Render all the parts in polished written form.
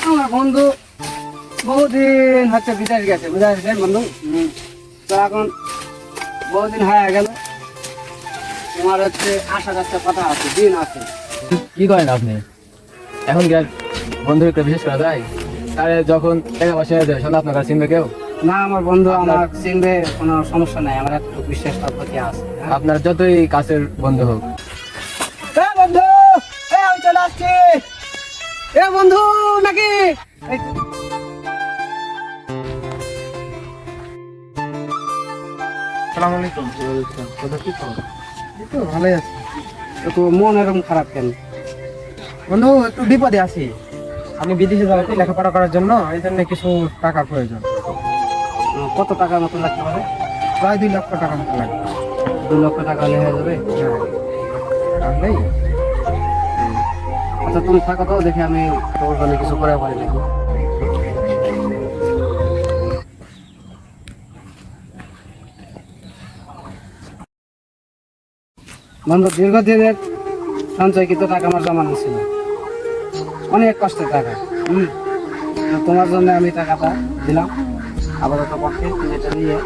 আমার বন্ধু বহুদিন হচ্ছে বিদেশ গেছে, বুঝাচ্ছেন বন্ধু। তো এখন বহুদিন হয়ে গেল, তোমার হচ্ছে আসার একটা কথা আছে, দিন আছে। কি করেন আপনি এখন কি আর বন্ধুর একটা বিশেষ করা যায়? তাহলে যখন টাকা পয়সা হয়ে যায় সন্ধ্যা আপনার কাছে চিনবে কেউ? না, আমার বন্ধু আমার চিনবে, কোনো সমস্যা নাই, আমার একটু বিশ্বাস তার প্রতি আছে। আপনার যতই কাছের বন্ধু হোক। বন্ধু, আমি চলে আসছি। বন্ধু নাকি সালাম আলাইকুম। কি খবর? তো ভালোই আছে। তো মন এরকম খারাপ কেন? বন্ধু একটু বিপদে আছি। আমি বিদেশে যাবো লেখাপড়া করার জন্য, এই জন্য কিছু টাকার প্রয়োজন। কত টাকার মতো লাগতে পারে? প্রায় 2 লক্ষ টাকা মতো লাগবে। 2 লক্ষ টাকা হলে হয়ে যাবে। নেই? আচ্ছা তুমি থাকো তো, দেখি আমি তোমার জন্য কিছু করে পারি নাকি। বন্ধু, দীর্ঘদিনের সঞ্চয়কৃত টাকা আমার জমানো ছিল, অনেক কষ্টের টাকা। তো তোমার জন্য আমি টাকাটা দিলাম। আপাতত পক্ষে তুমি এটা নিয়ে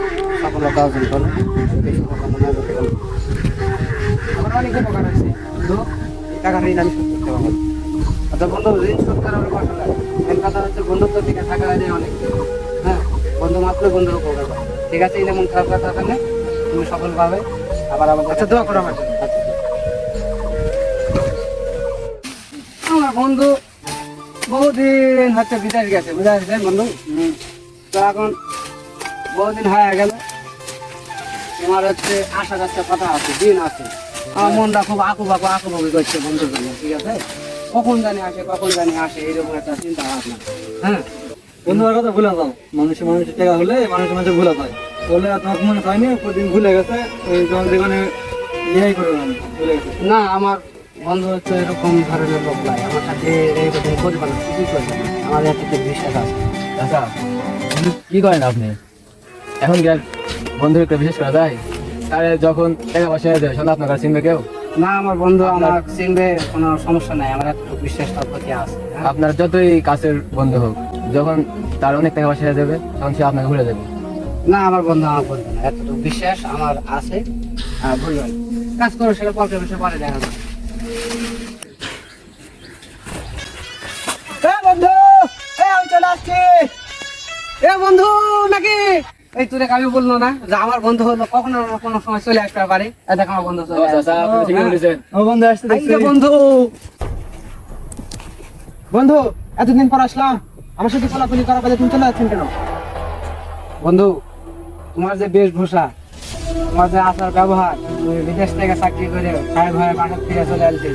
সফলতা অর্জন করো। এই শুভকামনা রইলো। আমার অনেক উপকার আছে, কিন্তু এই টাকার ঋণ আমি শোধ করতে পারবো না। আচ্ছা বন্ধু, ঋণ শোধ করার কথা না, মেন কথা হচ্ছে বন্ধুত্ব থেকে টাকা দেয় অনেক। হ্যাঁ, বন্ধু মাত্র বন্ধুর উপকার করে। ঠিক আছে, এই মন খারাপ কথা থাকে, তুমি সফল পাবে। আবার আমাদের আচ্ছা, দোয়া করো আমার জন্য। আমার বন্ধু বহুদিন হচ্ছে বিদেশ গেছে, বুঝাচ্ছেন বন্ধু। তো এখন বহুদিন হয়ে গেল, তোমার হচ্ছে আসার একটা কথা আছে, দিন আছে। আমার মনটা খুব আঁকুবাকি করছে বন্ধুর জন্য। ঠিক আছে, কখন জানি আসে এরকম একটা চিন্তা ভাবনা। হ্যাঁ বন্ধুর কথা ভুলে যাও। মানুষের টাকা হলে মানুষের ভুলে যায় বলে তোমাকে মনে হয়নি, প্রতিদিন ভুলে গেছে। ওই তোমার যেখানে ইয়ে করে ভুলে গেছে। না, আমার বন্ধু হচ্ছে এরকম ধরনের লোক নাই, আমার সাথে এইরকম করবে না, কিছুই করবে না, আমার এত বিশ্বাস আছে। আচ্ছা, কি করেন আপনি এখন কি আর বন্ধুর একটা বিশেষ করা যায়? তাহলে যখন টাকা পয়সা হয়ে যায় সন্ধ্যা আপনার কাছে চিনবে কেউ? না, আমার বন্ধু আমার চিনবে, কোনো সমস্যা নাই, আমার এত বিশ্বাস তার প্রতি আছে। আপনার যতই কাছের বন্ধু হোক, যখন তার অনেক টাকা পয়সা হয়ে যাবে তখন সে আপনাকে ভুলে যাবে। না, আমার বন্ধু আমার বলবে না, এতটুকু বিশ্বাস আমার আছে। বলবেন কাজ করো, সেটা পরে বসে পরে দেখা যাবে। বন্ধু, আমি চলে আসছি। বন্ধু নাকি এই তোরে আমি বললো না যে আমার বন্ধু হলো, কখনো না কোনো সময় চলে আসতে পারে। দেখ আমার বন্ধু চলে আসছে। বন্ধু আসতে বন্ধু, বন্ধু এতদিন পর আসলাম, আমার সাথে কোলাকুলি করা বাদে তুমি চলে যাচ্ছেন কেন? বন্ধু, তোমার যে বেশভূষা, তোমার যে আচার ব্যবহার, তুমি বিদেশ থেকে চাকরি করে সাহেব হয়ে বাসার থেকে চলে আসবে।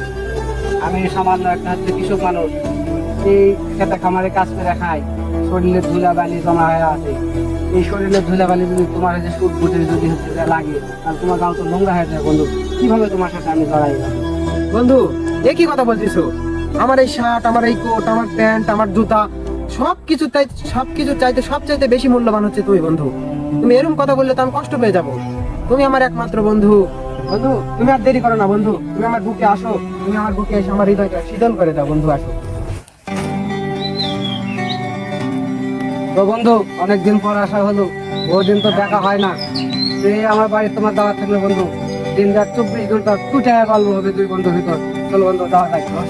আমি সামান্য একটা হচ্ছে কৃষক মানুষ, এই খেতে খামারে কাজ করে খাই, শরীরের ধুলাবালি জমা হয়ে আছে। এই শরীরের ধুলাবালি যদি তোমার যে সুট বুটের যদি হচ্ছে যে লাগে, তাহলে তোমার গাও তো নোংরা হয়ে যায়। বন্ধু, কিভাবে তোমার সাথে আমি জড়াই যাবো? বন্ধু একই কথা বলছিস? আমার এই শার্ট, আমার এই কোট, আমার প্যান্ট, আমার জুতা, সবকিছু চাইতে সবচাইতে বেশি মূল্যবান হচ্ছে তুই। বন্ধু, তুমি এরকম কথা বললে তো আমি কষ্ট পেয়ে যাবো। তুমি আমার একমাত্র বন্ধু। বন্ধু, তুমি আর দেরি করো না। বন্ধু, তুমি আমার বুকে আসো, তুমি আমার বুকে এসে আমার হৃদয়টা শীতল করে দাও। বন্ধু আসো। তো বন্ধু, অনেকদিন পর আসা হলো, বহুদিন তো দেখা হয় না। এই আমার বাড়ি তোমার দাওয়াত থাকলে বন্ধু, দিন রাত 24 ঘন্টা টুটায় গল্প হবে দুই বন্ধুর ভিতর। চলো বন্ধু, দাওয়াত থাকবে।